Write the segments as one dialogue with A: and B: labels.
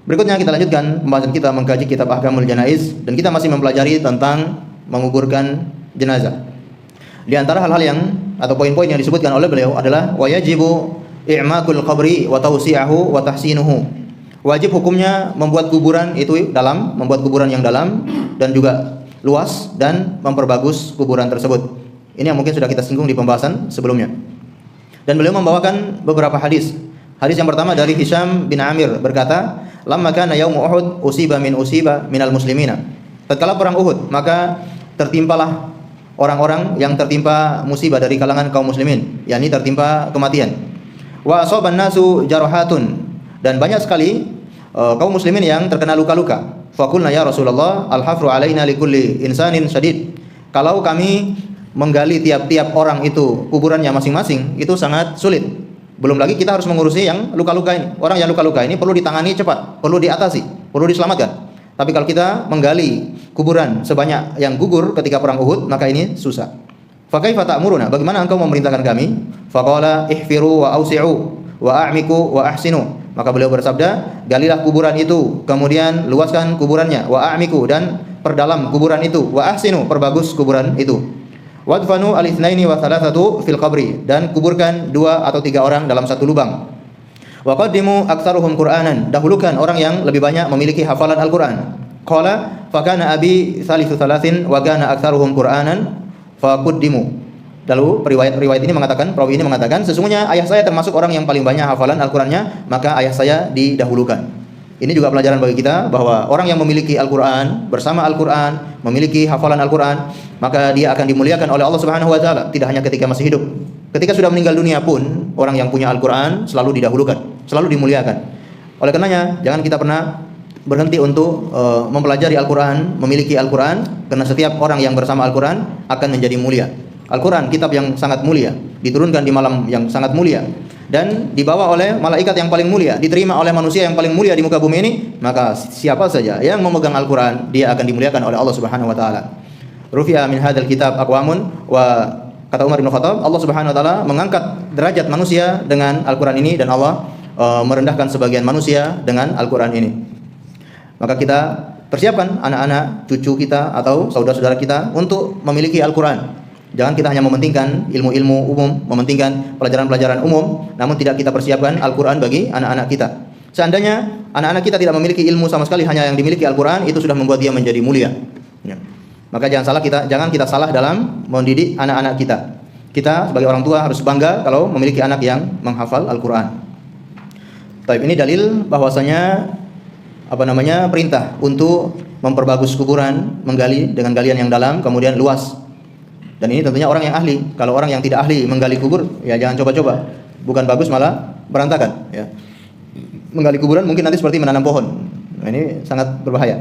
A: Berikutnya kita lanjutkan pembahasan kita mengkaji kitab Ahkamul Janaiz dan kita masih mempelajari tentang menguburkan jenazah. Di antara hal-hal yang atau poin-poin yang disebutkan oleh beliau adalah wajibu i'makul qabri wa tawsi'ahu wa tahsinuhu. Wajib hukumnya membuat kuburan itu dalam, membuat kuburan yang dalam dan juga luas dan memperbagus kuburan tersebut. Ini yang mungkin sudah kita singgung di pembahasan sebelumnya. Dan beliau membawakan beberapa hadis. Hadis yang pertama dari Hisham bin Amir berkata, "Lamma kana yaum Uhud usiba minal muslimina." Tatkala perang Uhud, maka tertimpalah orang-orang yang tertimpa musibah dari kalangan kaum muslimin, yakni tertimpa kematian. Wa asaban nasu jarahatun, dan banyak sekali kaum muslimin yang terkena luka-luka. Faqulna ya Rasulullah, al-hafru alaina likulli insanin syadid. Kalau kami menggali tiap-tiap orang itu kuburannya masing-masing, itu sangat sulit. Belum lagi kita harus mengurusi yang luka-luka ini. Orang yang luka-luka ini perlu ditangani cepat, perlu diatasi, perlu diselamatkan. Tapi kalau kita menggali kuburan sebanyak yang gugur ketika perang Uhud, maka ini susah. Fa kaifa ta'muruna? Bagaimana engkau memerintahkan kami? Faqala ihfiru wa ausi'u wa a'miku wa ahsinu. Maka beliau bersabda, galilah kuburan itu, kemudian luaskan kuburannya, wa a'miku, dan perdalam kuburan itu, wa ahsinu, perbagus kuburan itu. Wadfanu al-itsnaini wa thalathatu fil qabri, dan kuburkan 2 atau 3 orang dalam satu lubang. Wa qaddimu aktsaruhum Qur'anan, dahulukan orang yang lebih banyak memiliki hafalan Al-Qur'an. Qala fa kana abi thalithu thalathin wa kana aktsaruhum Qur'anan fa qaddimu. Lalu riwayat ini mengatakan, perawi ini mengatakan, sesungguhnya ayah saya termasuk orang yang paling banyak hafalan Al-Qur'annya, maka ayah saya didahulukan. Ini juga pelajaran bagi kita bahwa orang yang memiliki Al-Qur'an, bersama Al-Qur'an, memiliki hafalan Al-Qur'an, maka dia akan dimuliakan oleh Allah Subhanahu wa taala, tidak hanya ketika masih hidup. Ketika sudah meninggal dunia pun, orang yang punya Al-Qur'an selalu didahulukan, selalu dimuliakan. Oleh karenanya, jangan kita pernah berhenti untuk mempelajari Al-Qur'an, memiliki Al-Qur'an, karena setiap orang yang bersama Al-Qur'an akan menjadi mulia. Al-Quran, kitab yang sangat mulia, diturunkan di malam yang sangat mulia, dan dibawa oleh malaikat yang paling mulia, diterima oleh manusia yang paling mulia di muka bumi ini. Maka siapa saja yang memegang Al-Quran, dia akan dimuliakan oleh Allah Subhanahu wa taala. Rufi'a min hadzal kitab aqwamun, wa kata Umar bin Khattab, Allah Subhanahu wa taala mengangkat derajat manusia dengan Al-Quran ini, dan Allah merendahkan sebagian manusia dengan Al-Quran ini. Maka kita persiapkan anak-anak, cucu kita atau saudara-saudara kita untuk memiliki Al-Quran. Jangan kita hanya mementingkan ilmu-ilmu umum, mementingkan pelajaran-pelajaran umum, namun tidak kita persiapkan Al-Quran bagi anak-anak kita. Seandainya anak-anak kita tidak memiliki ilmu sama sekali, hanya yang dimiliki Al-Quran, itu sudah membuat dia menjadi mulia. Ya. Maka jangan kita salah dalam mendidik anak-anak kita. Kita sebagai orang tua harus bangga kalau memiliki anak yang menghafal Al-Quran. Baik, ini dalil bahwasanya perintah untuk memperbagus kuburan, menggali dengan galian yang dalam, kemudian luas. Dan ini tentunya orang yang ahli. Kalau orang yang tidak ahli menggali kubur, ya jangan coba-coba. Bukan bagus, malah berantakan. Ya. Menggali kuburan mungkin nanti seperti menanam pohon. Nah, ini sangat berbahaya.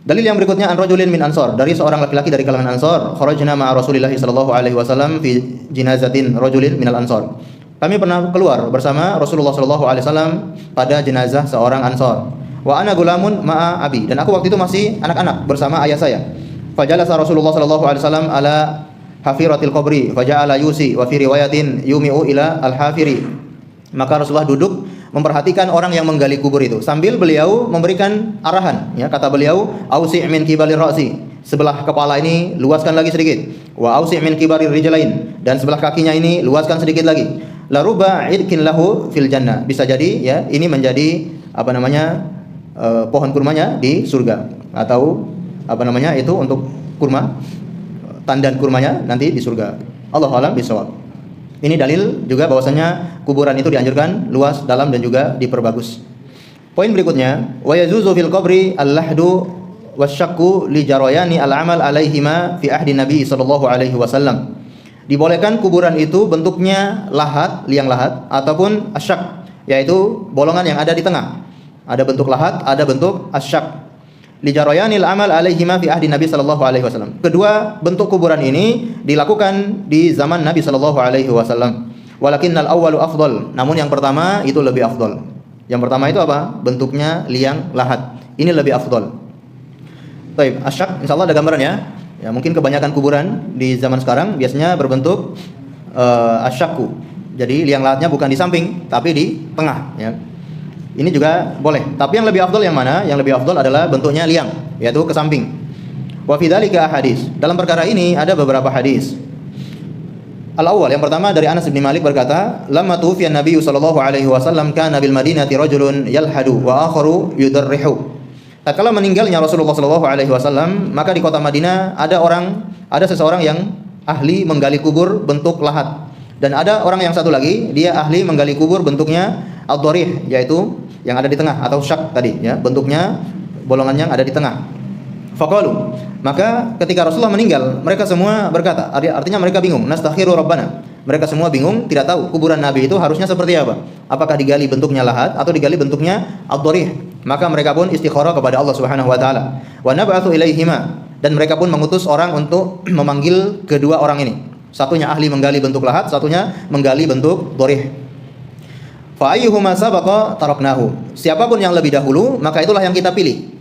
A: Dalil yang berikutnya, an rajulin min ansor, dari seorang laki-laki dari kalangan Ansor, kharajna ma'a Rasulillah sallallahu alaihi wasallam fi jinazatin rajulin minal ansor. Kami pernah keluar bersama Rasulullah sallallahu alaihi wasallam pada jenazah seorang Ansor. Wa ana gulamun ma'a abi, dan aku waktu itu masih anak-anak bersama ayah saya. Fajalasa Rasulullah sallallahu alaihi wasallam ala hafiratil qabri faja'ala yusi wa fi riwayatin yumi'u ila al-hafiri. Maka Rasulullah duduk memperhatikan orang yang menggali kubur itu sambil beliau memberikan arahan, ya, kata beliau, ausi' min kibalir ra'si, sebelah kepala ini luaskan lagi sedikit, wa ausi' min kibarir rijlain, dan sebelah kakinya ini luaskan sedikit lagi. La ruba idkin lahu fil jannah, bisa jadi ya ini menjadi pohon kurmanya di surga, atau itu untuk kurma, tandan kurmanya nanti di surga. Allahu a'lam bishawab. Ini dalil juga bahwasanya kuburan itu dianjurkan luas, dalam, dan juga diperbagus. Poin berikutnya, wa yazuzu fil qabri al-lahdu wasyaqqu li jarayani al-amal alaihima fi ahdi Nabi sallallahu alaihi wasallam. Dibolehkan kuburan itu bentuknya lahat, liang lahat, ataupun asyak, yaitu bolongan yang ada di tengah. Ada bentuk lahat, ada bentuk asyak. Li jarayanil amal alaihima fi ahdi Nabi sallallahu alaihi wasallam. Kedua bentuk kuburan ini dilakukan di zaman Nabi sallallahu alaihi wasallam. Walakinnal awwalu afdal, namun yang pertama itu lebih afdal. Yang pertama itu apa? Bentuknya liang lahat. Ini lebih afdal. Baik, asyak insyaallah ada gambarannya. Ya, mungkin kebanyakan kuburan di zaman sekarang biasanya berbentuk asyakku. Jadi liang lahatnya bukan di samping tapi di tengah, ya. Ini juga boleh. Tapi yang lebih afdal yang mana? Yang lebih afdal adalah bentuknya liang, yaitu ke samping. Wa fi dzalika hadis. Dalam perkara ini ada beberapa hadis. Al-awwal, yang pertama dari Anas bin Malik berkata, "Lamma tuwfiya Nabi sallallahu alaihi wasallam kana bil Madinati rajulun yalhadu wa akharu yudarrihu." Tatkala meninggalnya Rasulullah sallallahu alaihi wasallam, maka di kota Madinah ada seseorang yang ahli menggali kubur bentuk lahat. Dan ada orang yang satu lagi, dia ahli menggali kubur bentuknya ad-dharih, yaitu yang ada di tengah atau syak tadi ya, bentuknya bolongan yang ada di tengah. Faqalu, maka ketika Rasulullah meninggal, mereka semua berkata, artinya mereka bingung, nastakhiru rabbana. Mereka semua bingung, tidak tahu kuburan Nabi itu harusnya seperti apa. Apakah digali bentuknya lahat atau digali bentuknya ad-dharih? Maka mereka pun istikharah kepada Allah Subhanahu wa taala. Wa nab'atsu ilaihima, dan mereka pun mengutus orang untuk memanggil kedua orang ini. Satunya ahli menggali bentuk lahat, satunya menggali bentuk dharih. Fa ayyuhuma sabaqa taraknahu. Siapapun yang lebih dahulu, maka itulah yang kita pilih.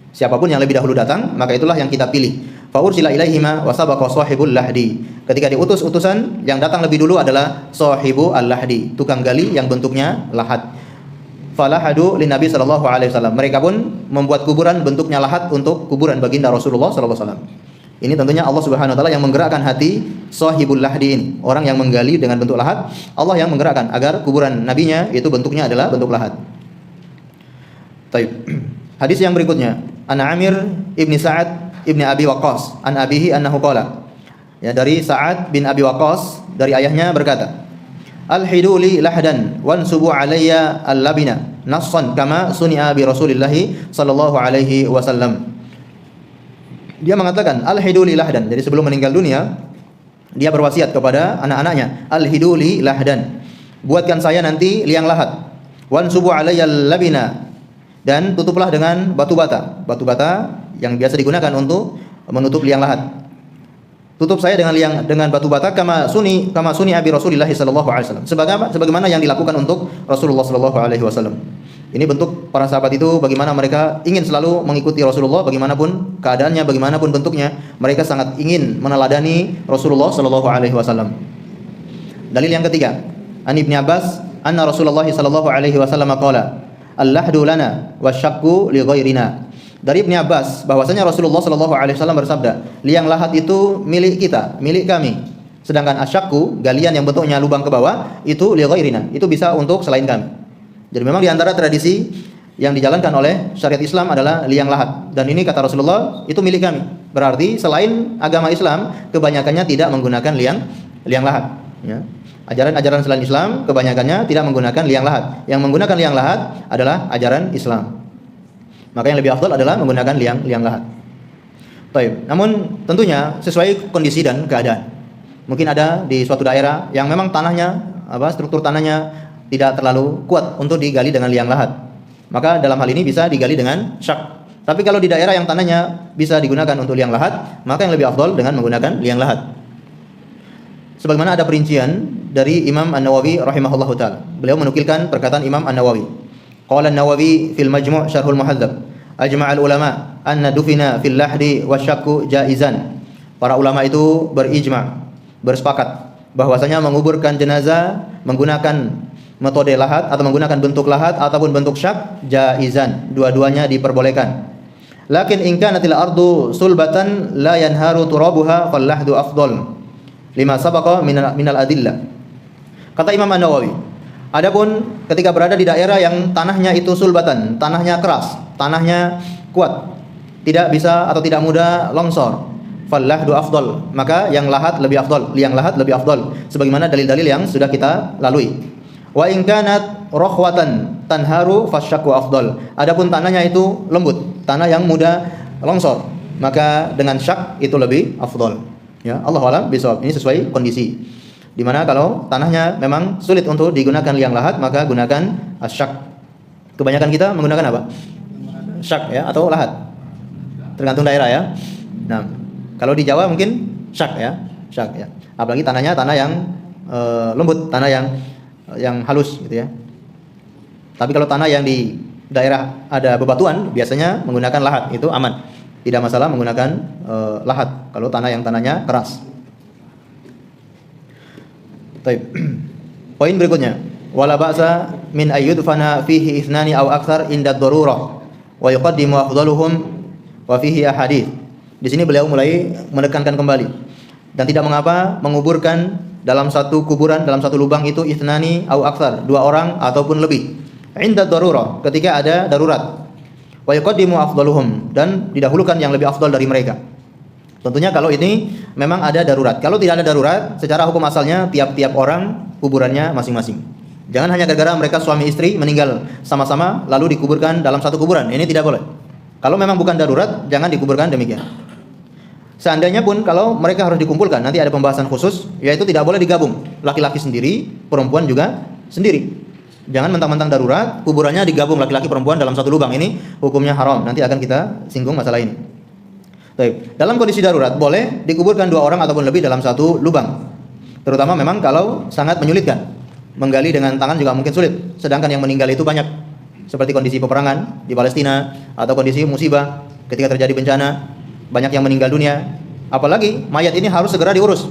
A: Siapapun yang lebih dahulu datang, maka itulah yang kita pilih. Fa ursila ilaihima wa sabaqa sahibul lahdi. Ketika diutus utusan, yang datang lebih dulu adalah sahibu al-lahdi, tukang gali yang bentuknya lahat. Falahadu lin Nabi sallallahu alaihi wasallam. Mereka pun membuat kuburan bentuknya lahat untuk kuburan baginda Rasulullah sallallahu alaihi wasallam. Ini tentunya Allah Subhanahu wa taala yang menggerakkan hati sahibul lahdi ini, orang yang menggali dengan bentuk lahat. Allah yang menggerakkan agar kuburan nabinya itu bentuknya adalah bentuk lahat. Baik. Hadis yang berikutnya, An Amir ibni Sa'ad ibni Abi Waqqas, an abihi annahu qala. Ya, dari Sa'ad bin Abi Waqqas, dari ayahnya berkata, "Al-hiduli lahdan wansubu alayya al-labina nassan kama suni'a bi Rasulillah sallallahu alaihi wasallam." Dia mengatakan al-hiduli lahdan. Jadi sebelum meninggal dunia, dia berwasiat kepada anak-anaknya, al-hiduli lahdan. Buatkan saya nanti liang lahat. Wansubu alayya al-labina, dan tutuplah dengan batu bata. Batu bata yang biasa digunakan untuk menutup liang lahat. Tutup saya dengan batu bata kama suni abi Rasulillah sallallahu alaihi wasallam. Sebagaimana yang dilakukan untuk Rasulullah sallallahu alaihi wasallam. Ini bentuk para sahabat itu bagaimana mereka ingin selalu mengikuti Rasulullah bagaimanapun keadaannya, bagaimanapun bentuknya. Mereka sangat ingin meneladani Rasulullah sallallahu alaihi wasallam. Dalil yang ketiga, An Ibnu Abbas anna Rasulullah sallallahu alaihi wasallam qala, "Al-lahdu lana wasyaqqu li ghairina." Dari Ibnu Abbas bahwasanya Rasulullah sallallahu alaihi wasallam bersabda, liang lahat itu milik kita, milik kami. Sedangkan asyaqqu, galian yang bentuknya lubang ke bawah, itu li ghairina, itu bisa untuk selain kami. Jadi memang di antara tradisi yang dijalankan oleh syariat Islam adalah liang lahat. Dan ini kata Rasulullah, itu milik kami. Berarti selain agama Islam, kebanyakannya tidak menggunakan liang lahat. Ya. Ajaran-ajaran selain Islam, kebanyakannya tidak menggunakan liang lahat. Yang menggunakan liang lahat adalah ajaran Islam. Maka yang lebih afdal adalah menggunakan liang lahat. Baik. Namun tentunya sesuai kondisi dan keadaan. Mungkin ada di suatu daerah yang memang tanahnya, struktur tanahnya tidak terlalu kuat untuk digali dengan liang lahat. Maka dalam hal ini bisa digali dengan syak. Tapi kalau di daerah yang tanahnya bisa digunakan untuk liang lahat, maka yang lebih afdal dengan menggunakan liang lahat. Sebagaimana ada perincian dari Imam An-Nawawi rahimahullahu taala. Beliau menukilkan perkataan Imam An-Nawawi. Qala An-Nawawi fil Majmu' Syarhul Muhadzab, ajma'al ulama anna dufina fil lahdi wasyaqqu jaizan. Para ulama itu berijma', bersepakat bahwasanya menguburkan jenazah menggunakan metode lahat atau menggunakan bentuk lahat ataupun bentuk syak jaizan, dua-duanya diperbolehkan. Lakin in kanatil ardu sulbatan la yanharu turabuha fal lahdu afdal lima sabaqa minal adillah. Kata Imam An-Nawawi, adapun ketika berada di daerah yang tanahnya itu sulbatan, tanahnya keras, tanahnya kuat, tidak bisa atau tidak mudah longsor, fal lahdu afdal, maka yang lahat lebih afdal, liang lahat lebih afdal, sebagaimana dalil-dalil yang sudah kita lalui. Wa in kanat rakhwatan tanharu fasyaqqu afdal. Adapun tanahnya itu lembut, tanah yang mudah longsor, maka dengan syak itu lebih afdal. Ya, Allahu a'lam bishawab. Ini sesuai kondisi. Di mana kalau tanahnya memang sulit untuk digunakan liang lahat, maka gunakan asyak. Kebanyakan kita menggunakan apa? Syak ya atau lahat. Tergantung daerah ya. Nah, kalau di Jawa mungkin syak ya, syak ya. Apalagi tanahnya tanah yang lembut, tanah yang halus gitu ya. Tapi kalau tanah yang di daerah ada bebatuan biasanya menggunakan lahat, itu aman. Tidak masalah menggunakan lahat kalau tanahnya keras. Baik. Poin berikutnya, wala ba'sa min ayyudfana fihi ithnani aw aktsar inda darurah wa yuqaddimu afdaluhum wa fihi ahadits. Di sini beliau mulai menekankan kembali dan tidak mengapa menguburkan dalam satu kuburan, dalam satu lubang itu ithnani aw aktsar, dua orang ataupun lebih. Inda darurah, ketika ada darurat. Wa yuqaddimu afdaluhum, dan didahulukan yang lebih afdal dari mereka. Tentunya kalau ini memang ada darurat. Kalau tidak ada darurat, secara hukum asalnya tiap-tiap orang kuburannya masing-masing. Jangan hanya gara-gara mereka suami istri meninggal sama-sama lalu dikuburkan dalam satu kuburan. Ini tidak boleh. Kalau memang bukan darurat, jangan dikuburkan demikian. Seandainya pun kalau mereka harus dikumpulkan, nanti ada pembahasan khusus, yaitu tidak boleh digabung. Laki-laki sendiri, perempuan juga sendiri. Jangan mentang-mentang darurat, kuburannya digabung laki-laki perempuan dalam satu lubang. Ini hukumnya haram. Nanti akan kita singgung masalah ini. Baik. Dalam kondisi darurat, boleh dikuburkan dua orang ataupun lebih dalam satu lubang. Terutama memang kalau sangat menyulitkan. Menggali dengan tangan juga mungkin sulit. Sedangkan yang meninggal itu banyak. Seperti kondisi peperangan di Palestina, atau kondisi musibah ketika terjadi bencana. Banyak yang meninggal dunia. Apalagi mayat ini harus segera diurus.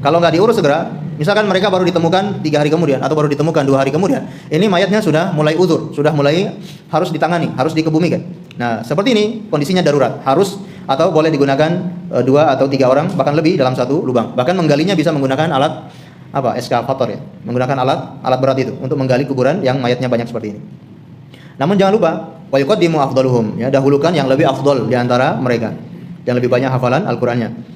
A: Kalau nggak diurus segera, misalkan mereka baru ditemukan 3 hari kemudian atau baru ditemukan 2 hari kemudian, ini mayatnya sudah mulai uzur, sudah mulai harus ditangani, harus dikebumikan. Nah, seperti ini kondisinya darurat, harus atau boleh digunakan 2 atau 3 orang bahkan lebih dalam satu lubang. Bahkan menggalinya bisa menggunakan alat eskavator ya, menggunakan alat berat itu untuk menggali kuburan yang mayatnya banyak seperti ini. Namun jangan lupa, wa yuqaddimu afdaluhum, ya, dahulukan yang lebih afdal di antara mereka, yang lebih banyak hafalan Al-Qur'annya.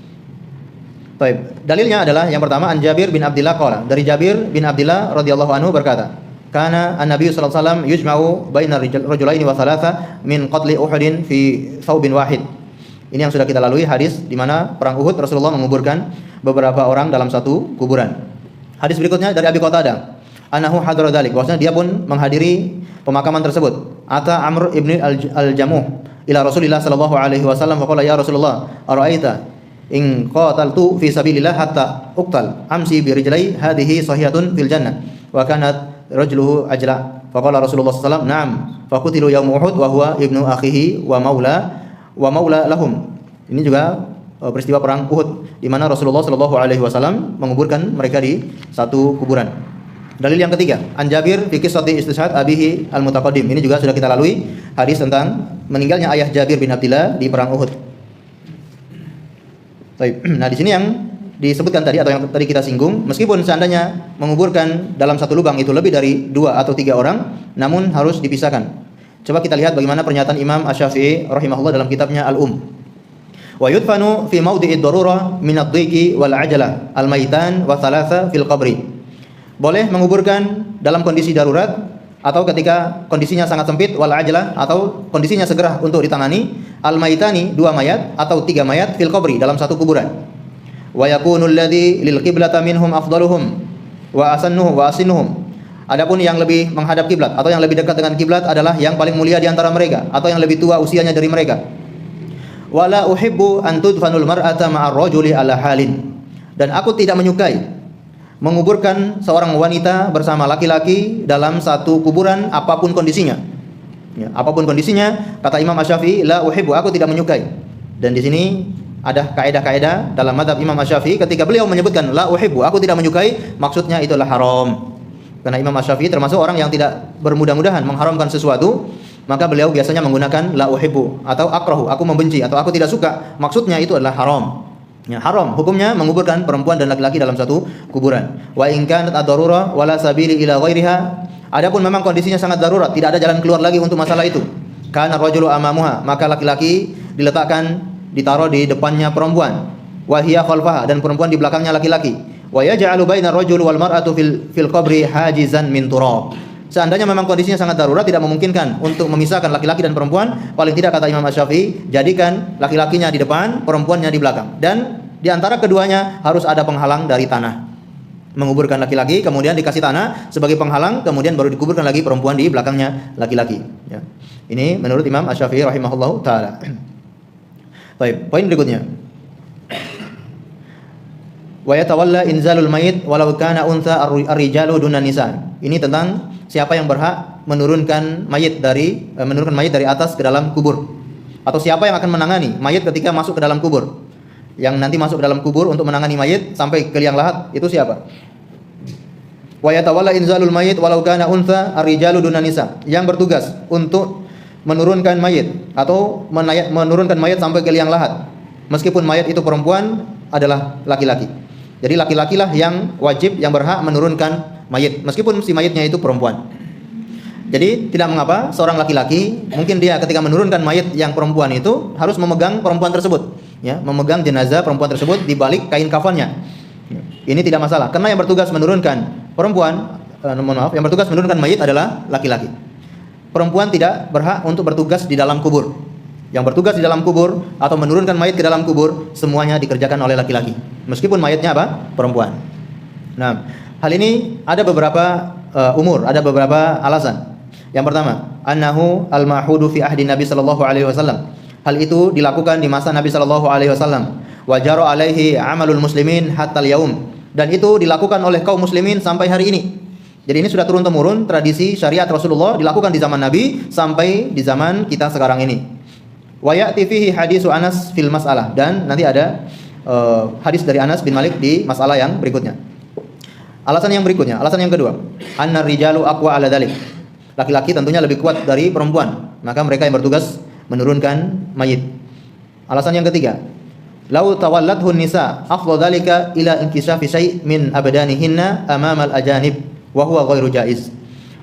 A: Baik, dalilnya adalah yang pertama an Jabir bin Abdullah qala, dari Jabir bin Abdullah radhiyallahu anhu berkata, kana an-nabiy sallallahu alaihi wasallam yujma'u baina rajulaini wa thalatha min qatli Uhudin fi thawbin wahid. Ini yang sudah kita lalui hadis di mana perang Uhud Rasulullah menguburkan beberapa orang dalam satu kuburan. Hadis berikutnya dari Abi Qatadah, annahu hadara dzalik, bahwasanya dia pun menghadiri pemakaman tersebut. Ata Amr ibn al-Jamuh ila Rasulillah sallallahu alaihi wasallam faqala ya Rasulullah, ara'aita in qataltu fi sabilillah hatta uqtal amsi bi rijlai hadhihi sahihatun fil jannah wa kanat rajuluhu ajla faqala Rasulullah sallallahu alaihi wasallam na'am faqutilu yaum Uhud wa huwa ibnu akhihi wa maula lahum. Ini juga peristiwa perang Uhud di mana Rasulullah sallallahu alaihi wasallam menguburkan mereka di satu kuburan. Dalil yang ketiga, an Jabir fi qissati istishhad abihi al-mutaqaddim. Ini juga sudah kita lalui hadis tentang meninggalnya ayah Jabir bin Abdullah di perang Uhud. Nah, di sini yang disebutkan tadi atau yang tadi kita singgung, meskipun seandainya menguburkan dalam satu lubang itu lebih dari 2 atau 3 orang, namun harus dipisahkan. Coba kita lihat bagaimana pernyataan Imam Asy-Syafi'i rahimahullah dalam kitabnya Al-Um. Wa yudfanu fi mawdi'id darurah min ad-dhiqi wal 'ajalah al-maitan wa thalatha fil qabri. Boleh menguburkan dalam kondisi darurat atau ketika kondisinya sangat sempit, wal ajalah, atau kondisinya segera untuk ditangani, al maitani, 2 mayat atau 3 mayat fil qabri, dalam satu kuburan. Wa yakunu alladhi lil qiblati minhum afdaluhum wa asannuhum. Adapun yang lebih menghadap kiblat atau yang lebih dekat dengan kiblat adalah yang paling mulia di antara mereka atau yang lebih tua usianya dari mereka. Wala uhibbu an tudfanul mar'ata ma'ar rajuli ala halin. Dan aku tidak menyukai menguburkan seorang wanita bersama laki-laki dalam satu kuburan apapun kondisinya. Ya, apapun kondisinya, kata Imam Asy-Syafi'i, la uhibbu, aku tidak menyukai. Dan di sini ada kaidah-kaidah dalam mazhab Imam Asy-Syafi'i ketika beliau menyebutkan la uhibbu, aku tidak menyukai, maksudnya itulah haram. Karena Imam Asy-Syafi'i termasuk orang yang tidak bermudah-mudahan mengharamkan sesuatu, maka beliau biasanya menggunakan la uhibbu atau akrahu, aku membenci atau aku tidak suka, maksudnya itu adalah haram. Ya, haram hukumnya menguburkan perempuan dan laki-laki dalam satu kuburan. Wa in kanat ad-darurah wala sabili ila ghairiha. Adapun memang kondisinya sangat darurat, tidak ada jalan keluar lagi untuk masalah itu. Kana rajulu amamuha, maka laki-laki diletakkan, ditaruh di depannya perempuan. Wa hiya khalfaha, dan perempuan di belakangnya laki-laki. Wa yaj'alu bainar rajuli wal mar'atu fil qabri hajizan min turab. Seandainya memang kondisinya sangat darurat, tidak memungkinkan untuk memisahkan laki-laki dan perempuan, paling tidak kata Imam Asy-Syafi'i, jadikan laki-lakinya di depan, perempuannya di belakang. Dan di antara keduanya harus ada penghalang dari tanah. Menguburkan laki-laki, kemudian dikasih tanah sebagai penghalang, kemudian baru dikuburkan lagi perempuan di belakangnya laki-laki. Ya. Ini menurut Imam Asy-Syafi'i rahimahullahu taala. Baik, poin berikutnya. Wa yatawalla inzalul mayit walau kana untha ar-rijalu dunan nisa. Ini tentang siapa yang berhak menurunkan mayit dari atas ke dalam kubur, atau siapa yang akan menangani mayit ketika masuk ke dalam kubur. Yang nanti masuk ke dalam kubur untuk menangani mayit sampai ke liang lahat, itu siapa? Wa yatawalla inzalul mayyit walau kana untha ar-rijalu dunan nisa. Yang bertugas untuk menurunkan mayit atau menurunkan mayit sampai ke liang lahat. Meskipun mayit itu perempuan adalah laki-laki. Jadi laki-lakilah yang wajib, yang berhak menurunkan mayit meskipun si mayitnya itu perempuan. Jadi tidak mengapa seorang laki-laki mungkin dia ketika menurunkan mayit yang perempuan itu harus memegang perempuan tersebut, ya, memegang jenazah perempuan tersebut di balik kain kafannya. Ini tidak masalah karena yang bertugas menurunkan perempuan, yang bertugas menurunkan mayit adalah laki-laki. Perempuan tidak berhak untuk bertugas di dalam kubur. Yang bertugas di dalam kubur atau menurunkan mayit ke dalam kubur semuanya dikerjakan oleh laki-laki. Meskipun mayitnya apa? Perempuan. Nah, hal ini ada beberapa umur, ada beberapa alasan. Yang pertama, annahu al-mahudu fi ahdi Nabi sallallahu alaihi wasallam. Hal itu dilakukan di masa Nabi sallallahu alaihi wasallam. Wa jara alaihi amalul muslimin hatta al-yaum. Dan itu dilakukan oleh kaum muslimin sampai hari ini. Jadi ini sudah turun temurun tradisi syariat Rasulullah dilakukan di zaman Nabi sampai di zaman kita sekarang ini. Wa ya'ti fihi hadisu Anas fil mas'alah, dan nanti ada hadis dari Anas bin Malik di masalah yang berikutnya. Alasan yang berikutnya, alasan yang kedua, annar rijalu aqwa ala dzalik. Laki-laki tentunya lebih kuat dari perempuan, maka mereka yang bertugas menurunkan mayit. Alasan yang ketiga, lau tawallathu nisa afdal dzalika ila inkishafi syai' min abdanihinna amama al-ajanib wa huwa ghairu jaiz.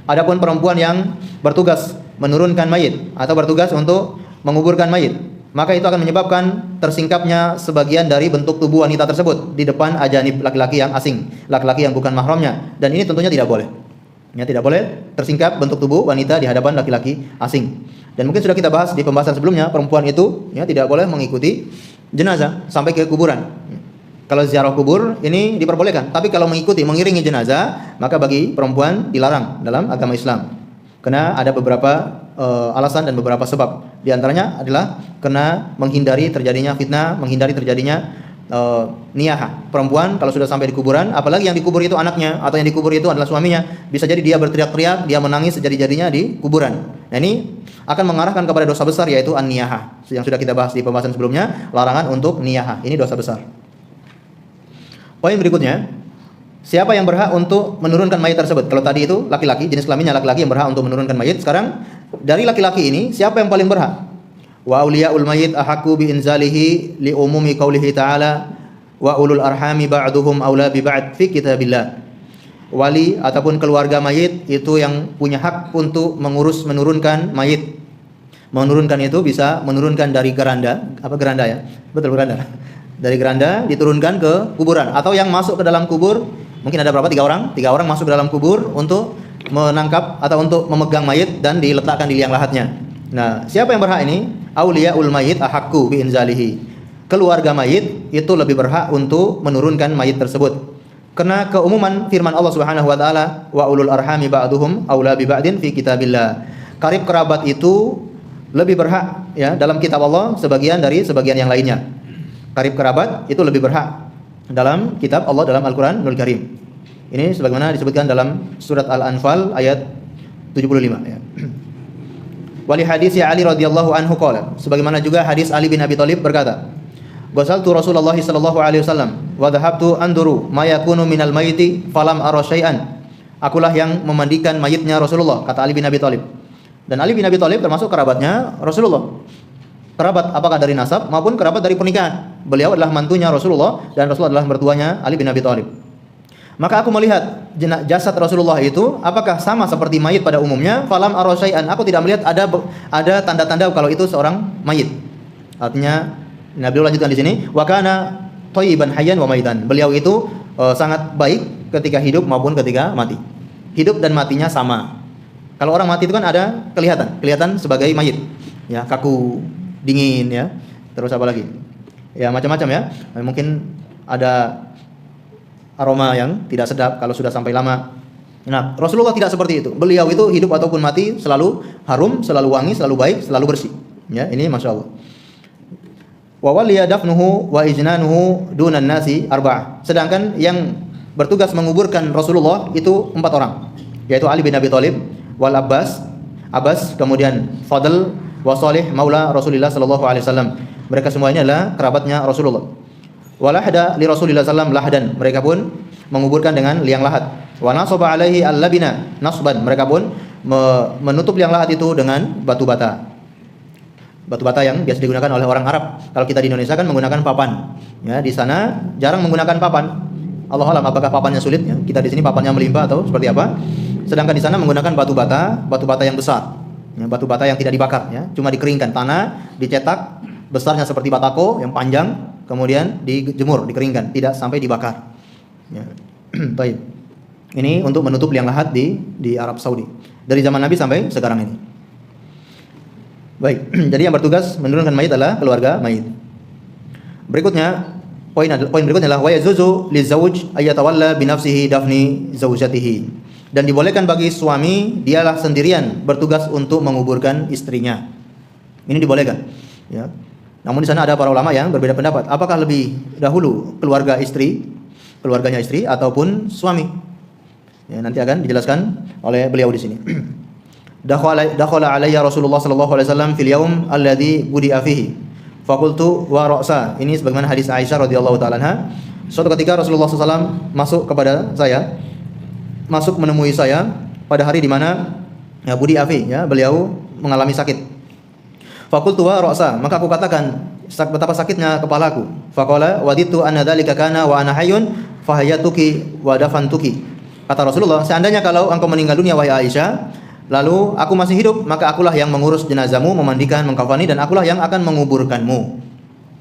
A: Adapun perempuan yang bertugas menurunkan mayit atau bertugas untuk menguburkan mayit, maka itu akan menyebabkan tersingkapnya sebagian dari bentuk tubuh wanita tersebut di depan ajanib, laki-laki yang asing, laki-laki yang bukan mahramnya, dan ini tentunya tidak boleh. Ya, tidak boleh tersingkap bentuk tubuh wanita di hadapan laki-laki asing. Dan mungkin sudah kita bahas di pembahasan sebelumnya, perempuan itu ya tidak boleh mengikuti jenazah sampai ke kuburan. Kalau ziarah kubur ini diperbolehkan, tapi kalau mengikuti, mengiringi jenazah, maka bagi perempuan dilarang dalam agama Islam. Karena ada beberapa alasan dan beberapa sebab. Di antaranya adalah karena menghindari terjadinya fitnah, menghindari terjadinya niyahah. Perempuan kalau sudah sampai di kuburan, apalagi yang dikubur itu anaknya atau yang dikubur itu adalah suaminya, bisa jadi dia berteriak-teriak, dia menangis sejadi-jadinya di kuburan. Nah, ini akan mengarahkan kepada dosa besar, yaitu an-niyahah. Yang sudah kita bahas di pembahasan sebelumnya, larangan untuk niyahah. Ini dosa besar. Poin berikutnya, siapa yang berhak untuk menurunkan mayit tersebut? Kalau tadi itu laki-laki, jenis kelaminnya laki-laki yang berhak untuk menurunkan mayit. Sekarang dari laki-laki ini siapa yang paling berhak? Wa auliyaul mayyit ahaqqu bi inzalihi li umumi qaulihi ta'ala wa ulul arhami ba'duhum aula bi ba'd fi kitabillah. Wali ataupun keluarga mayit itu yang punya hak untuk menurunkan mayit. Menurunkan itu bisa menurunkan dari geranda, geranda ya? Betul, geranda. Dari geranda diturunkan ke kuburan, atau yang masuk ke dalam kubur, mungkin ada berapa? 3 orang. 3 orang masuk ke dalam kubur untuk menangkap atau untuk memegang mayit dan diletakkan di liang lahatnya. Nah, siapa yang berhak ini? Auliyaul mayyit ahaqqu bi inzalihi. Keluarga mayit itu lebih berhak untuk menurunkan mayit tersebut. Karena keumuman firman Allah Subhanahu wa taala, wa ulul arhami ba'duhum aula bi ba'din fi kitabillah. Karib kerabat itu lebih berhak ya dalam kitab Allah sebagian dari sebagian yang lainnya. Karib kerabat itu lebih berhak dalam kitab Allah, dalam Al-Qur'anul Karim. Ini sebagaimana disebutkan dalam surat Al-Anfal ayat 75 ya. Wali hadis Ali radhiyallahu anhu qala, sebagaimana juga hadis Ali bin Abi Thalib berkata, ghasaltu Rasulullah sallallahu alaihi wasallam wa dhahabtu anduru ma yakunu minal mayyiti falam ara syai'an. Akulah yang memandikan mayitnya Rasulullah, kata Ali bin Abi Thalib. Dan Ali bin Abi Thalib termasuk kerabatnya Rasulullah. Kerabat apakah dari nasab maupun kerabat dari pernikahan. Beliau adalah mantunya Rasulullah dan Rasulullah adalah mertuanya Ali bin Abi Thalib. Maka aku melihat jasad Rasulullah itu apakah sama seperti mayit pada umumnya? Falam ara syai'an. Aku tidak melihat ada tanda-tanda kalau itu seorang mayit. Artinya Nabi lanjutkan di sini, wa kana thayyiban hayyan wa maitan. Beliau itu sangat baik ketika hidup maupun ketika mati. Hidup dan matinya sama. Kalau orang mati itu kan ada kelihatan sebagai mayit. Ya, kaku, dingin ya. Terus apa lagi? Ya, macam-macam ya. Mungkin ada aroma yang tidak sedap kalau sudah sampai lama. Nah, Rasulullah tidak seperti itu. Beliau itu hidup ataupun mati selalu harum, selalu wangi, selalu baik, selalu bersih. Ya, ini Masya Allah. Wa waliya dafnuhu wa ijnanuhu dunan nasi arba'ah. Sedangkan yang bertugas menguburkan Rasulullah itu 4 orang, yaitu Ali bin Abi Thalib, wal Abbas, kemudian Fadl wa Salih maula Rasulullah sallallahu alaihi wasallam. Mereka semua ini adalah kerabatnya Rasulullah. Walahda li Rasulillah sallam lahdan. Mereka pun menguburkan dengan liang lahat. Wa nasaba alaihi al-labina nasban. Mereka pun menutup liang lahat itu dengan batu bata. Batu bata yang biasa digunakan oleh orang Arab. Kalau kita di Indonesia kan menggunakan papan. Ya, di sana jarang menggunakan papan. Allah alam apakah papannya sulit ya? Kita di sini papannya melimpah atau seperti apa? Sedangkan di sana menggunakan batu bata yang besar. Ya, batu bata yang tidak dibakar ya, cuma dikeringkan, tanah dicetak besarnya seperti batako yang panjang, kemudian dijemur, dikeringkan, tidak sampai dibakar. Ya. Baik. Ini untuk menutup liang lahat di Arab Saudi dari zaman Nabi sampai sekarang ini. Baik, jadi yang bertugas menurunkan mayit adalah keluarga mayit. Berikutnya, poin berikutnya adalah wa yazuzu lizauj ayatawalla binafsihi dafni zaujatihi. Dan dibolehkan bagi suami dialah sendirian bertugas untuk menguburkan istrinya. Ini dibolehkan, ya. Namun di sana ada para ulama yang berbeda pendapat. Apakah lebih dahulu keluarganya istri ataupun suami? Ya, nanti akan dijelaskan oleh beliau di sini. Dakhala alayya Rasulullah sallallahu alaihi wasallam fil yaum alladhi budi'a fihi. Faqultu wa ra'sa. Ini sebagaimana hadis Aisyah radhiyallahu taala anha. Suatu ketika Rasulullah SAW masuk menemui saya pada hari di mana ya budi'a fi, ya, beliau mengalami sakit. Faqultu wa ra'sa. Maka aku katakan betapa sakitnya kepalaku. Faqala waditu anna dzalika kana wa ana hayyun fahayatuki wa dafantuki. Kata Rasulullah, seandainya kalau engkau meninggal dunia wahai Aisyah, lalu aku masih hidup, maka akulah yang mengurus jenazahmu, memandikan, mengkafani, dan akulah yang akan menguburkanmu.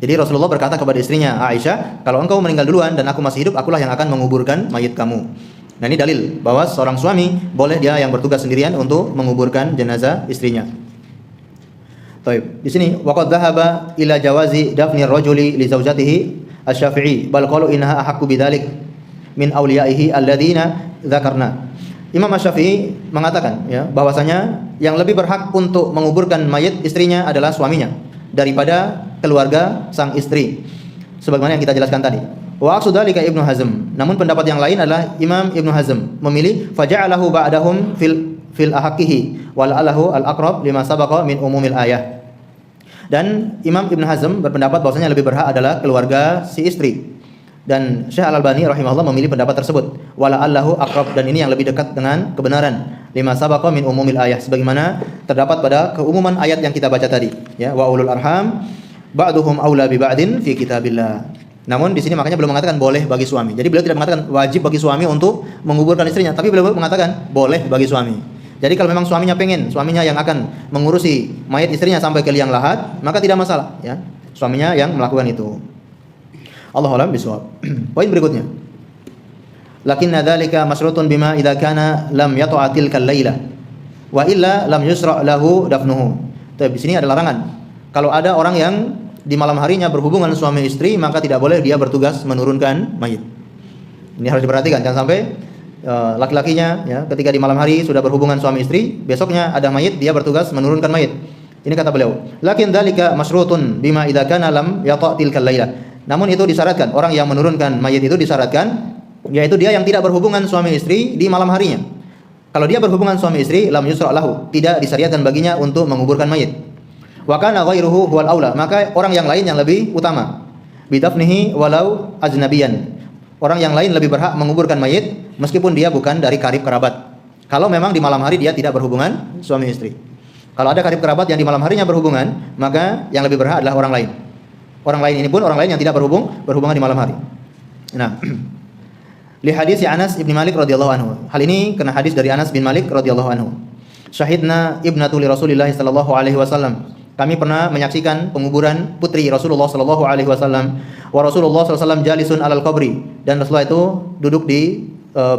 A: Jadi Rasulullah berkata kepada istrinya, Aisyah, kalau engkau meninggal duluan dan aku masih hidup, akulah yang akan menguburkan mayit kamu. Nah, ini dalil bahwa seorang suami boleh dia yang bertugas sendirian untuk menguburkan jenazah istrinya. Baik, di sini waqad dhahaba ila jawazi dafni ar-rajuli li zawjatihi asy-Syafi'i bal qalu innaha ahaqqu bidzalik min awliyaihi alladziina dzakarna. Imam Asy-Syafi'i mengatakan ya bahwasanya yang lebih berhak untuk menguburkan mayit istrinya adalah suaminya daripada keluarga sang istri. Sebagaimana yang kita jelaskan tadi. Wa aqsudalika Ibnu Hazm. Namun pendapat yang lain adalah Imam Ibnu Hazm memilih faja'alahu ba'dahum fil ahaqqihi wal alahu al-aqrab lima sabaqa min umumil ayah. Dan Imam Ibnu Hazm berpendapat bahwasanya lebih berhak adalah keluarga si istri. Dan Syekh Al-Albani rahimahullah memilih pendapat tersebut. Wala allahu aqrab, dan ini yang lebih dekat dengan kebenaran. Lima sabaqa min umumil ayah, sebagaimana terdapat pada keumuman ayat yang kita baca tadi, ya, wa ulul arham ba'duhum aula bi ba'din fi kitabillah. Namun di sini makanya belum mengatakan boleh bagi suami. Jadi beliau tidak mengatakan wajib bagi suami untuk menguburkan istrinya, tapi beliau mengatakan boleh bagi suami. Jadi kalau memang suaminya yang akan mengurusi mayat istrinya sampai ke liang lahat, maka tidak masalah, ya. Suaminya yang melakukan itu. Allahu a'lam bishawab. Poin berikutnya. Lakinna dzalika masyrutun bima idza kana lam yata'atil kal-laila wa illa lam yusra' lahu dafnuhu. Tapi di sini ada larangan. Kalau ada orang yang di malam harinya berhubungan suami istri, maka tidak boleh dia bertugas menurunkan mayit. Ini harus diperhatikan, jangan sampai laki-lakinya ya ketika di malam hari sudah berhubungan suami istri, besoknya ada mayit, dia bertugas menurunkan mayit. Ini kata beliau. Lakin dzalika masyrutun bima idza kana lam yata'atil kal-laila. Namun itu disyaratkan, orang yang menurunkan mayit itu disyaratkan, yaitu dia yang tidak berhubungan suami istri di malam harinya. Kalau dia berhubungan suami istri, lam yusra' lahu, tidak disyariatkan baginya untuk menguburkan mayit. Wa kana ghairuhu huwal aula, maka orang yang lain yang lebih utama. Bidafnihi walau ajnabiyan. Orang yang lain lebih berhak menguburkan mayit meskipun dia bukan dari karib kerabat. Kalau memang di malam hari dia tidak berhubungan suami istri. Kalau ada karib kerabat yang di malam harinya berhubungan, maka yang lebih berhak adalah orang lain. Orang lain ini pun orang lain yang tidak berhubungan di malam hari. Nah, li hadis Anas bin Malik radhiyallahu anhu. Hal ini kena hadis dari Anas bin Malik radhiyallahu anhu. Syahidna ibnatu li Rasulillah sallallahu alaihi wasallam. Kami pernah menyaksikan penguburan putri Rasulullah sallallahu alaihi wasallam. Wa Rasulullah sallallahu alaihi wasallam jalisun alal qabri, dan Rasulullah itu duduk di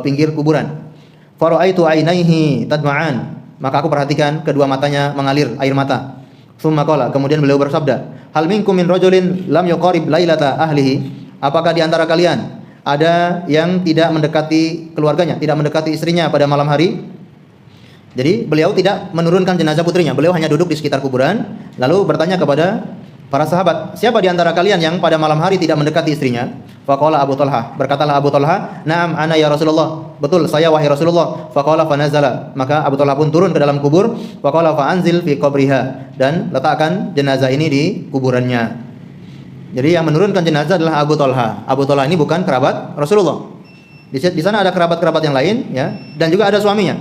A: pinggir kuburan. Fa ra'aitu ainaihi tadma'an. Maka aku perhatikan kedua matanya mengalir air mata. Tsumma qala, kemudian beliau bersabda, hal minkum min rajulin lam yuqarib lailata ahlihi? Apakah di antara kalian ada yang tidak mendekati keluarganya, tidak mendekati istrinya pada malam hari? Jadi beliau tidak menurunkan jenazah putrinya, beliau hanya duduk di sekitar kuburan lalu bertanya kepada para sahabat, siapa di antara kalian yang pada malam hari tidak mendekati istrinya? Faqala Abu Talha, berkatalah Abu Talha, "Na'am ana ya Rasulullah." Betul, saya wahai Rasulullah. Faqala fanazala, maka Abu Talha pun turun ke dalam kubur. Faqala fa'anzil fi qabriha, dan letakkan jenazah ini di kuburannya. Jadi yang menurunkan jenazah adalah Abu Talha. Abu Talha ini bukan kerabat Rasulullah. Di sana ada kerabat-kerabat yang lain, ya, dan juga ada suaminya.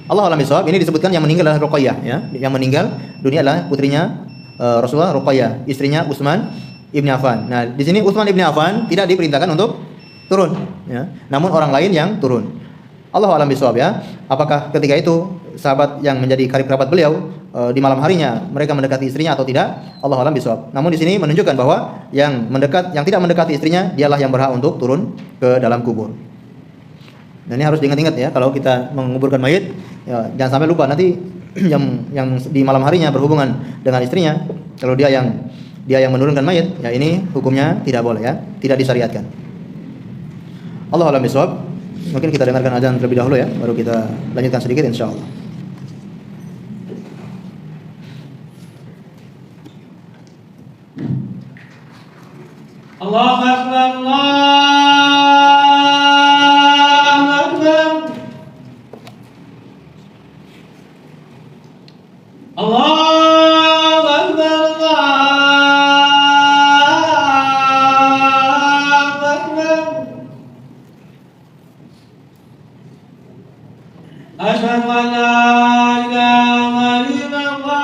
A: Allah a'lam bishawab. Ini disebutkan yang meninggal adalah Ruqayyah, ya. Yang meninggal dunia adalah putrinya Rasulullah, Ruqayyah, istrinya Utsman ibn Affan. Nah, di sini Utsman ibn Affan tidak diperintahkan untuk turun, ya. Namun orang lain yang turun. Allah a'lam bishawab, ya. Apakah ketika itu sahabat yang menjadi karib kerabat beliau di malam harinya mereka mendekati istrinya atau tidak? Allah a'lam bishawab. Namun di sini menunjukkan bahwa yang tidak mendekati istrinya dialah yang berhak untuk turun ke dalam kubur. Dan ini harus diingat-ingat, ya, kalau kita menguburkan mayit, ya, jangan sampai lupa nanti yang di malam harinya berhubungan dengan istrinya, kalau dia yang menurunkan mayit, ya ini hukumnya tidak boleh, ya, tidak disyariatkan. Allah a'lam bishawab. Mungkin kita dengarkan azan terlebih dahulu, ya, baru kita lanjutkan sedikit insyaallah.
B: Allahu Akbar, Allahu Akbar, Allahu Akbar. Asyhadu an la ilaha illallah.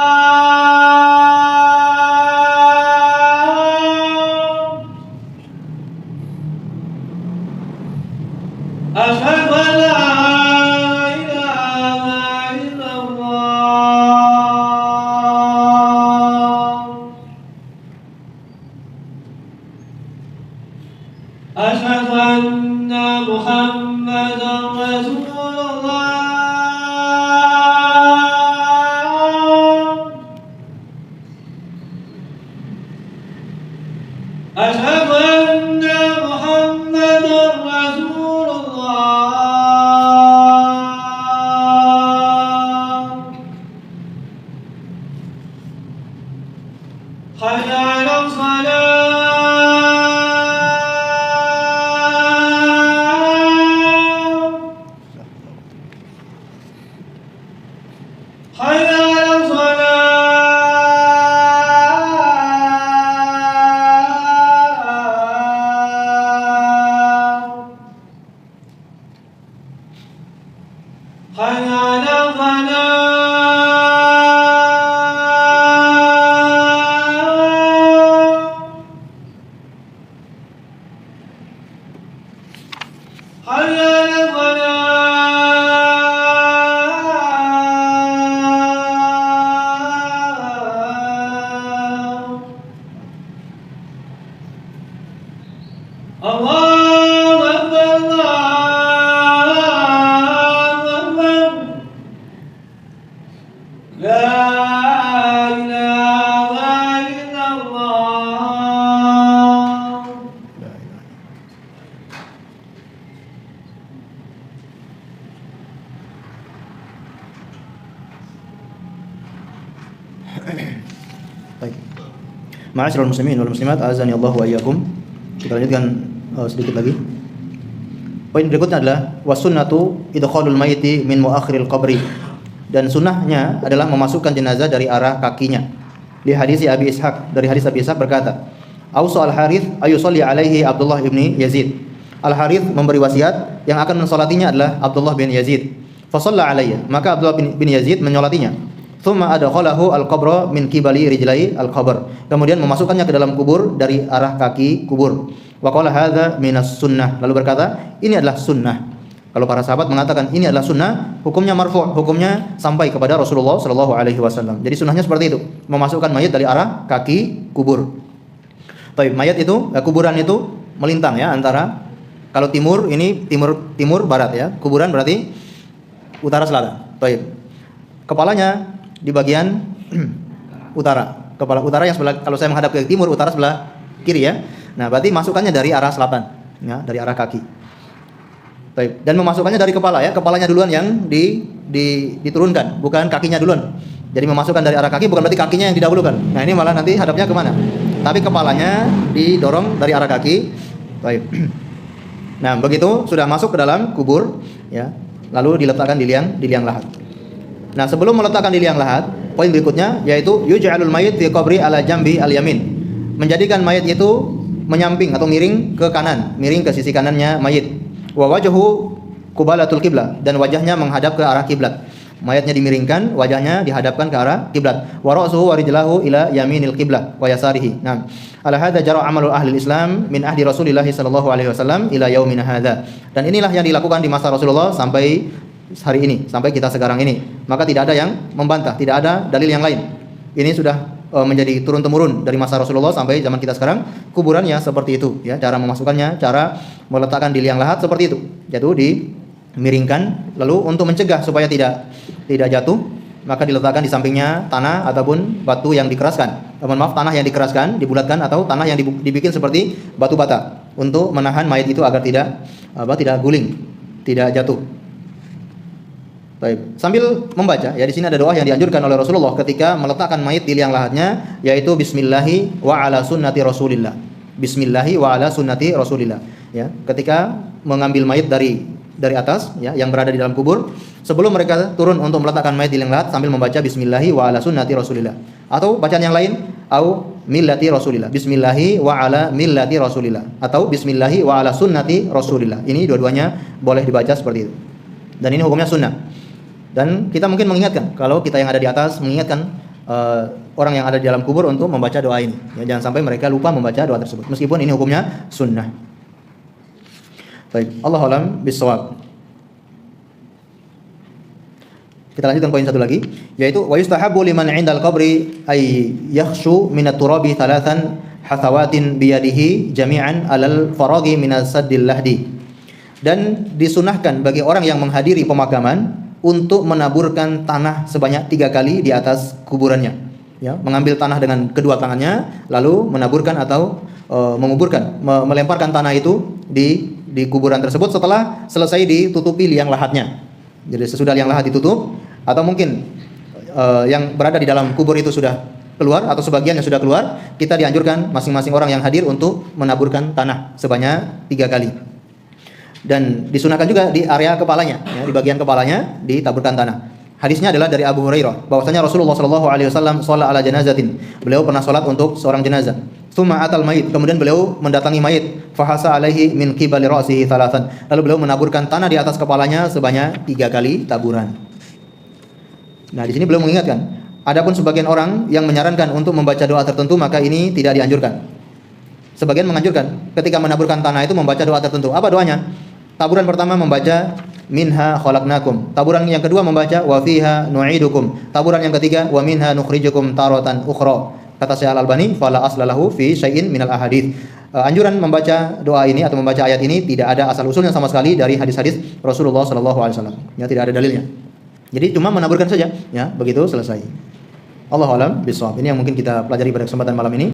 B: Asyhadu an la ilaha illallah. Asyhadu anna Muhammadan Rasulullah. Asyhadu anna Muhammadan Rasulullah. Hayya 'alas shalah. Hayya 'alas shalah. Hayya 'alal falah. Hayya 'alal falah. Allahu Akbar, Allahu Akbar. La ilaha illallah.
A: Baik. Ma'asyiral muslimin wal muslimat, azani Allah wa iyyakum. Kita lanjutkan sedikit lagi. Poin berikutnya adalah wasunnatu idkhalul mayyiti min muakhiril qabri. Dan sunnahnya adalah memasukkan jenazah dari arah kakinya. Di hadis Abi Ishaq, dari hadis Abi Ishaq berkata, Ausa al-Harits ayusalli alaihi Abdullah ibni Yazid. Al-Harits memberi wasiat yang akan mensolatinya adalah Abdullah bin Yazid. Fa shalla alayya, maka Abdullah bin Yazid menyolatinya. Tsumma adkhalahu al-qabra min qibali rijlai al-qabr. Kemudian memasukkannya ke dalam kubur dari arah kaki kubur. Wa qala hadza minas sunnah. Lalu berkata, ini adalah sunnah. Kalau para sahabat mengatakan ini adalah sunnah, hukumnya marfu', hukumnya sampai kepada Rasulullah sallallahu alaihi wasallam. Jadi sunnahnya seperti itu, memasukkan mayat dari arah kaki kubur. Baik, mayat itu, kuburan itu melintang, ya, antara, kalau timur ini timur barat, ya. Kuburan berarti utara selatan. Baik. Kepalanya di bagian utara. Kepala utara yang sebelah, kalau saya menghadap ke timur, utara sebelah kiri, ya. Nah, berarti masukannya dari arah selatan, ya, dari arah kaki. Baik. Dan memasukkannya dari kepala, ya. Kepalanya duluan yang diturunkan, bukan kakinya duluan. Jadi memasukkan dari arah kaki bukan berarti kakinya yang didahulukan. Nah, ini malah nanti hadapnya kemana? Tapi kepalanya didorong dari arah kaki. Baik. Nah, begitu sudah masuk ke dalam kubur, ya. Lalu diletakkan di liang lahat. Nah, sebelum meletakkan di liang lahat, poin berikutnya yaitu yuj'alul mayyit fi qabri ala jambi al-yamin. Menjadikan mayat itu menyamping atau miring ke kanan, miring ke sisi kanannya mayit. Wa wajhu qibalatul qiblah, dan wajahnya menghadap ke arah kiblat. Mayatnya dimiringkan, wajahnya dihadapkan ke arah kiblat. Wa ra'suhu wa rijlahu ila yaminil qiblah wa yasarihi. Nah, ala hadza jara amalul ahli Islam min ahdi Rasulillah sallallahu alaihi wasallam ila yaumina hadza. Dan inilah yang dilakukan di masa Rasulullah sampai hari ini, sampai kita sekarang ini. Maka tidak ada yang membantah, tidak ada dalil yang lain. Ini sudah menjadi turun temurun dari masa Rasulullah sampai zaman kita sekarang. Kuburannya seperti itu, ya, cara memasukkannya, cara meletakkan di liang lahat seperti itu, yaitu dimiringkan, lalu untuk mencegah supaya tidak jatuh, maka diletakkan di sampingnya tanah ataupun batu yang dikeraskan. Maaf, tanah yang dikeraskan, dibulatkan, atau tanah yang dibikin seperti batu bata untuk menahan mayat itu agar tidak guling, tidak jatuh. Baik, sambil membaca, ya, di sini ada doa yang dianjurkan oleh Rasulullah ketika meletakkan mayit di liang lahatnya, yaitu Bismillahi wa ala sunnati Rasulillah. Bismillahi wa ala sunnati Rasulillah. Ya, ketika mengambil mayit dari atas, ya, yang berada di dalam kubur, sebelum mereka turun untuk meletakkan mayit di liang lahat, sambil membaca Bismillahi wa ala sunnati Rasulillah. Atau bacaan yang lain, au millati Rasulillah. Bismillahi wa ala millati Rasulillah. Atau Bismillahi wa ala sunnati Rasulillah. Ini dua-duanya boleh dibaca seperti itu. Dan ini hukumnya sunnah. Dan kita mungkin mengingatkan, kalau kita yang ada di atas, mengingatkan orang yang ada di dalam kubur untuk membaca doa ini, ya, jangan sampai mereka lupa membaca doa tersebut, meskipun ini hukumnya sunnah. Baik, Allahu a'lam bishawab. Kita lanjutkan poin satu lagi, yaitu wa yustahabbu liman 'indal qabri ay yakhshu min at-turabi thalathan hathawatin biyadihi jami'an 'alal faraghi min as-saddil lahdi. Dan disunahkan bagi orang yang menghadiri pemakaman untuk menaburkan tanah sebanyak 3 kali di atas kuburannya, ya, mengambil tanah dengan kedua tangannya, lalu menaburkan atau menguburkan, melemparkan tanah itu di kuburan tersebut setelah selesai ditutupi liang lahatnya. Jadi sesudah liang lahat ditutup, atau mungkin yang berada di dalam kubur itu sudah keluar atau sebagian yang sudah keluar, kita dianjurkan masing-masing orang yang hadir untuk menaburkan tanah sebanyak 3 kali. Dan disunahkan juga di area kepalanya, ya, di bagian kepalanya ditaburkan tanah. Hadisnya adalah dari Abu Hurairah, bahwasanya Rasulullah sallallahu alaihi wasallam shalla ala janazatin. Beliau pernah salat untuk seorang jenazah. Tsumma atal mayit, kemudian beliau mendatangi mayit, fahasa alaihi min qibali ra'sihi thalathan. Lalu beliau menaburkan tanah di atas kepalanya sebanyak 3 kali taburan. Nah, di sini beliau mengingatkan, adapun sebagian orang yang menyarankan untuk membaca doa tertentu, maka ini tidak dianjurkan. Sebagian menganjurkan ketika menaburkan tanah itu membaca doa tertentu. Apa doanya? Taburan pertama membaca minha khalaqnakum. Taburan yang kedua membaca wa fiha nu'idukum. Taburan yang ketiga wa minha nukhrijukum taratan ukhra. Kata Syekh Al-Albani, fala aslalahu fi syai'in minal ahadits. Anjuran membaca doa ini atau membaca ayat ini tidak ada asal usulnya sama sekali dari hadis-hadis Rasulullah sallallahu alaihi wasallam. Ya, tidak ada dalilnya. Jadi cuma menaburkan saja, ya, begitu selesai. Allahu a'lam bishawab. Ini yang mungkin kita pelajari pada kesempatan malam ini.